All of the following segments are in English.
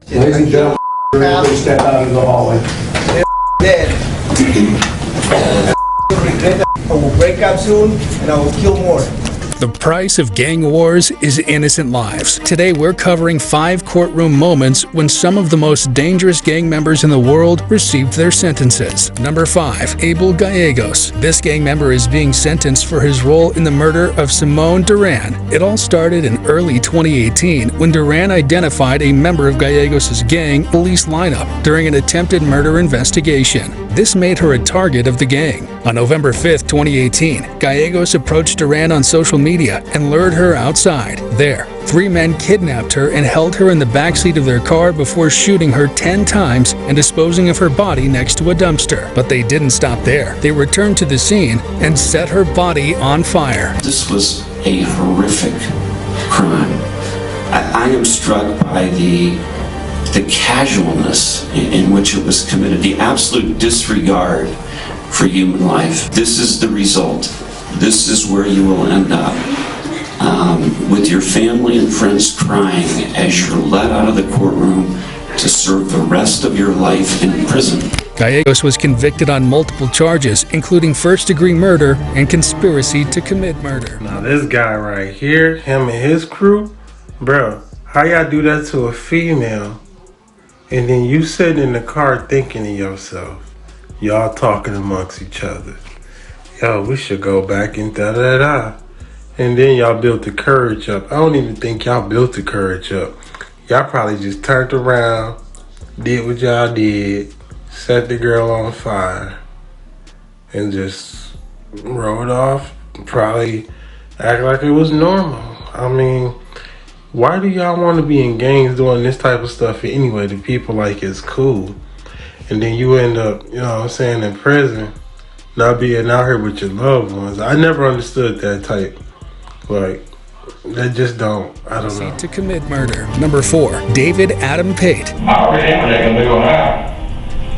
Ladies and gentlemen, please step out into the hallway. Dead. I will break up soon and I will kill more. The price of gang wars is innocent lives. Today we're covering 5 courtroom moments when some of the most dangerous gang members in the world received their sentences. Number 5. Abel Gallegos. This gang member is being sentenced for his role in the murder of Simone Duran. It all started in early 2018 when Duran identified a member of Gallegos' gang police lineup during an attempted murder investigation. This made her a target of the gang. On November 5th, 2018, Gallegos approached Duran on social media and lured her outside. There, 3 men kidnapped her and held her in the backseat of their car before shooting her 10 times and disposing of her body next to a dumpster. But they didn't stop there. They returned to the scene and set her body on fire. This was a horrific crime. I am struck by the casualness in which it was committed, the absolute disregard for human life. This is the result. This is where you will end up, with your family and friends crying as you're let out of the courtroom to serve the rest of your life in prison. Gallegos was convicted on multiple charges, including first-degree murder and conspiracy to commit murder. Now this guy right here, him and his crew, bro, how y'all do that to a female? And then you sitting in the car thinking to yourself, y'all talking amongst each other. Yo, we should go back and da-da-da. And then y'all built the courage up. I don't even think y'all built the courage up. Y'all probably just turned around, did what y'all did, set the girl on fire, and just rode off. Probably act like it was normal. I mean, why do y'all want to be in gangs doing this type of stuff anyway? The people like it's cool. And then you end up, you know what I'm saying, in prison, not being out here with your loved ones. I never understood that type. Like, that just don't, I don't know. To commit murder. Number 4. David Adam Pate. I already know what they're going to do on that.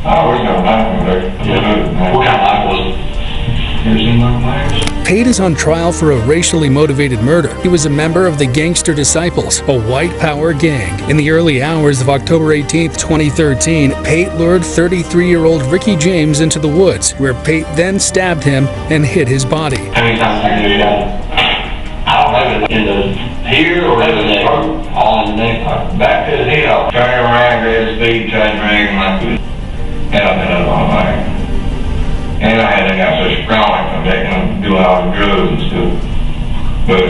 I already know what they're going to do. What kind of life was it? You ever seen my lives? Pate is on trial for a racially motivated murder. He was a member of the Gangster Disciples, a white power gang. In the early hours of October 18, 2013, Pate lured 33-year-old Ricky James into the woods, where Pate then stabbed him and hid his body. How many times have you do that? I don't know, in the here or in the neck? All in the neck, like back to the head. I'll turn around, grab his feet, try to drag him like this. And I've been up on fire. And I had got so strong I come back and do all the drugs and stuff. But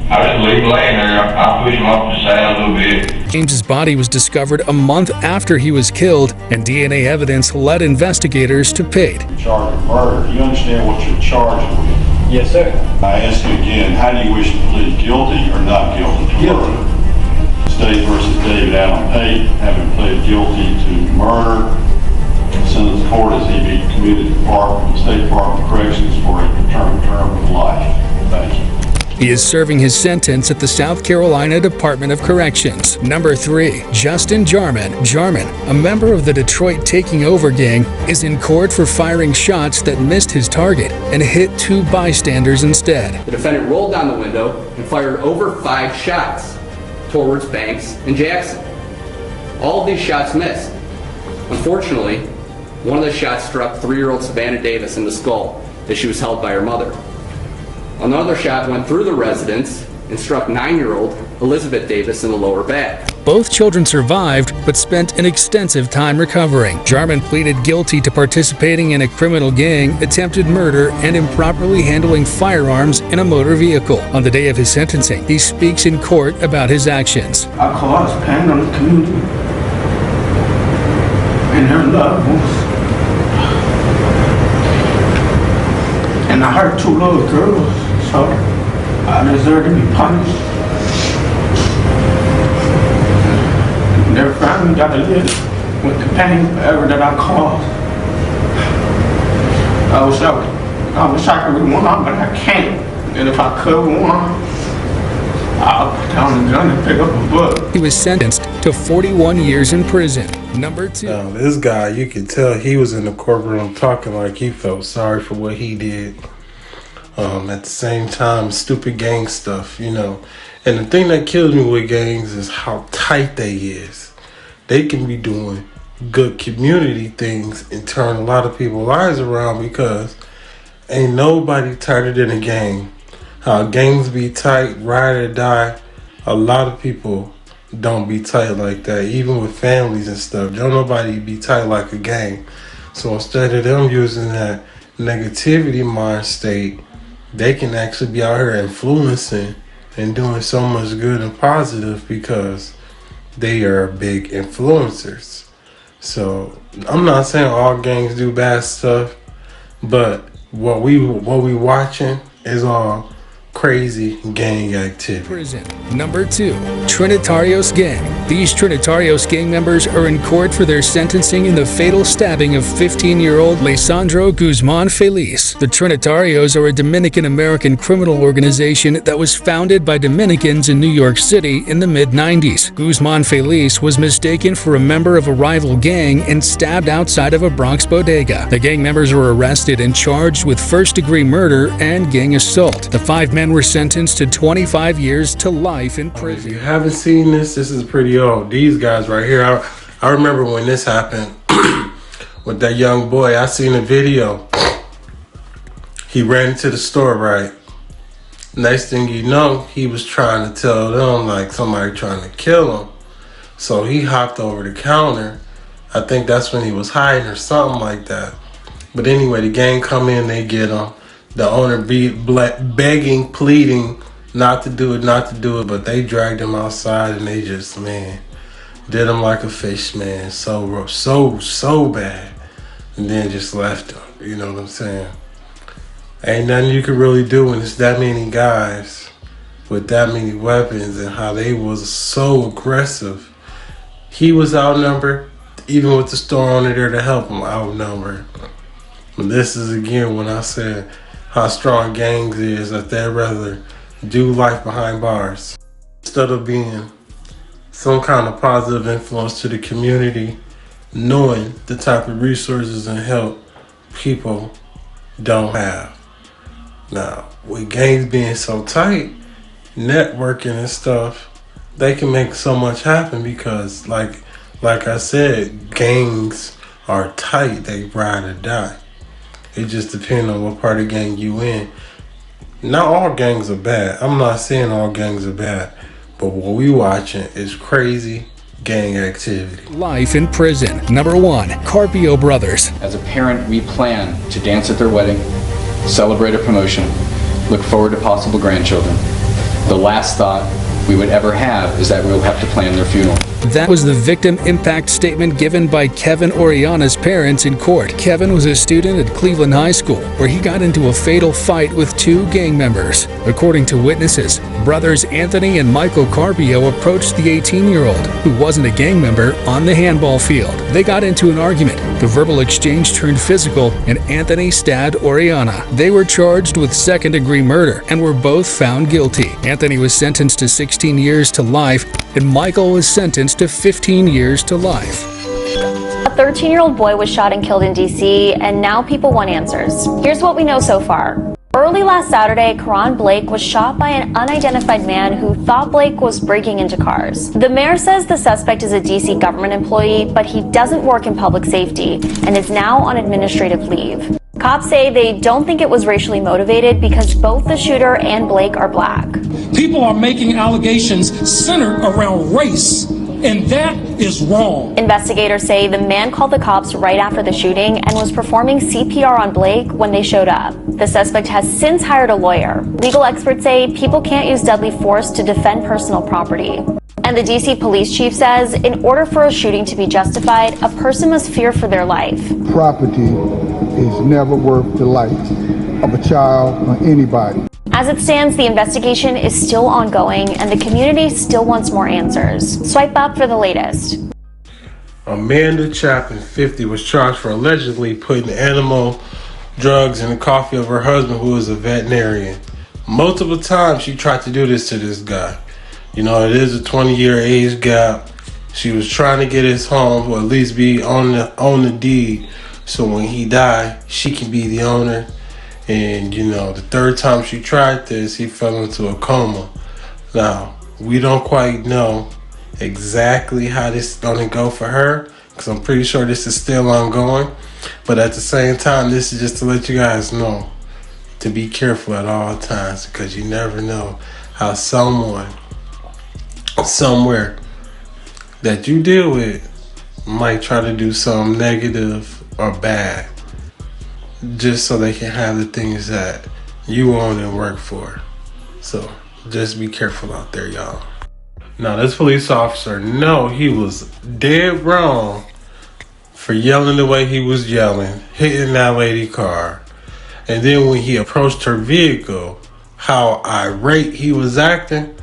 I just leave him laying there. I push him off the side a little bit. James's body was discovered a month after he was killed, and DNA evidence led investigators to Pate. Charged with murder. Do you understand what you're charged with? Yes, sir. I ask you again, how do you wish to plead, guilty or not guilty to murder? State versus David Allen Pate, having pled guilty to murder, sentence court as he be committed to State Department of Corrections for a determined term of life. Thank you. He is serving his sentence at the South Carolina Department of Corrections. Number 3. Justin Jarman. Jarman, a member of the Detroit Taking Over gang, is in court for firing shots that missed his target and hit 2 bystanders instead. The defendant rolled down the window and fired over 5 shots towards Banks and Jackson. All of these shots missed. Unfortunately, one of the shots struck 3-year-old Savannah Davis in the skull as she was held by her mother. Another shot went through the residence and struck 9-year-old Elizabeth Davis in the lower back. Both children survived, but spent an extensive time recovering. Jarman pleaded guilty to participating in a criminal gang, attempted murder, and improperly handling firearms in a motor vehicle. On the day of his sentencing, he speaks in court about his actions. I caused pain on the community and their loved ones. And I hurt 2 little girls, so I deserve to be punished. And their family got to live with the pain forever that I caused. I wish I could rewind, but I can't. And if I could rewind, I'll put down the gun and pick up a book. He was sentenced to 41 years in prison. Number 2. Now, this guy, you could tell he was in the courtroom talking like he felt sorry for what he did. At the same time, stupid gang stuff, you know. And the thing that kills me with gangs is how tight they is. they can be doing good community things and turn a lot of people's lives around, because ain't nobody tighter than a gang. How gangs be tight, ride or die. A lot of people don't be tight like that, even with families and stuff. Don't nobody be tight like a gang. So instead of them using that negativity mind state, they can actually be out here influencing and doing so much good and positive because they are big influencers. So I'm not saying all gangs do bad stuff, but what we watching is all crazy gang activity. Prison. Number 2, Trinitarios Gang. These Trinitarios gang members are in court for their sentencing in the fatal stabbing of 15-year-old Lisandro Guzman Feliz. The Trinitarios are a Dominican-American criminal organization that was founded by Dominicans in New York City in the mid-90s. Guzman Feliz was mistaken for a member of a rival gang and stabbed outside of a Bronx bodega. The gang members were arrested and charged with first-degree murder and gang assault. The 5 men were sentenced to 25 years to life in prison. If you haven't seen this is pretty old. These guys right here, I remember when this happened with that young boy. I seen a video. He ran into the store, right? Next thing you know, he was trying to tell them like somebody trying to kill him. So he hopped over the counter. I think that's when he was hiding or something like that. But anyway, the gang come in, they get him. The owner begging, pleading not to do it, but they dragged him outside and they just, man, did him like a fish, man. So bad. And then just left him. You know what I'm saying? Ain't nothing you can really do when it's that many guys with that many weapons and how they was so aggressive. He was outnumbered, even with the store owner there to help him, outnumbered. But this is again when I said how strong gangs is, that they'd rather do life behind bars instead of being some kind of positive influence to the community, knowing the type of resources and help people don't have. Now, with gangs being so tight, networking and stuff, they can make so much happen because like I said, gangs are tight, they ride or die. It just depends on what part of gang you in. Not all gangs are bad. I'm not saying all gangs are bad. But what we watching is crazy gang activity. Life in prison. Number 1, Carpio Brothers. As a parent, we plan to dance at their wedding, celebrate a promotion, look forward to possible grandchildren. The last thought we would ever have is that we will have to plan their funeral. That was the victim impact statement given by Kevin Oriana's parents in court. Kevin was a student at Cleveland High School, where he got into a fatal fight with 2 gang members. According to witnesses, brothers Anthony and Michael Carpio approached the 18-year-old, who wasn't a gang member, on the handball field. They got into an argument. The verbal exchange turned physical, and Anthony stabbed Oriana. They were charged with second-degree murder and were both found guilty. Anthony was sentenced to 16 years to life, and Michael was sentenced to 15 years to life. A 13-year-old boy was shot and killed in D.C., and now people want answers. Here's what we know so far. Early last Saturday, Karan Blake was shot by an unidentified man who thought Blake was breaking into cars. The mayor says the suspect is a D.C. government employee, but he doesn't work in public safety and is now on administrative leave. Cops say they don't think it was racially motivated because both the shooter and Blake are black. People are making allegations centered around race, and that is wrong. Investigators say the man called the cops right after the shooting and was performing CPR on Blake when they showed up. The suspect has since hired a lawyer. Legal experts say people can't use deadly force to defend personal property. And the D.C. police chief says in order for a shooting to be justified, a person must fear for their life. Property is never worth the life of a child or anybody. As it stands, the investigation is still ongoing and the community still wants more answers. Swipe up for the latest. Amanda Chapin, 50, was charged for allegedly putting animal drugs in the coffee of her husband, who is a veterinarian. Multiple times she tried to do this to this guy. You know, it is a 20-year age gap. She was trying to get his home, or at least be on the deed, so when he died, she can be the owner. And, you know, the third time she tried this, he fell into a coma. Now, we don't quite know exactly how this is gonna go for her, because I'm pretty sure this is still ongoing. But at the same time, this is just to let you guys know to be careful at all times, because you never know how someone somewhere that you deal with might try to do something negative or bad just so they can have the things that you want and work for. So just be careful out there, y'all. Now, this police officer, no, he was dead wrong for yelling the way he was yelling, hitting that lady car. And then when he approached her vehicle, how irate he was acting.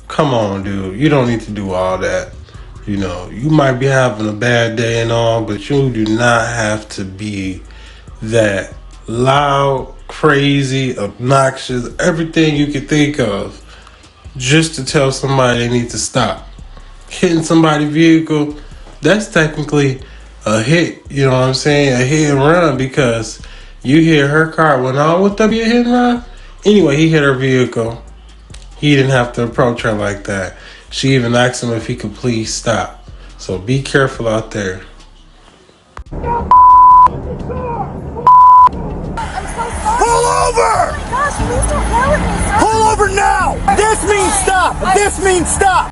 Come on, dude. You don't need to do all that. You know, you might be having a bad day and all, but you do not have to be that loud, crazy, obnoxious, everything you could think of just to tell somebody they need to stop. Hitting somebody's vehicle, that's technically a hit, you know what I'm saying? A hit and run, because you hit her car. Well, now, would that be a hit and run? Anyway, he hit her vehicle. He didn't have to approach her like that. She even asked him if he could please stop. So be careful out there. Pull over! Gosh, please don't yell at me, sir. Pull over now! This means stop! This means stop!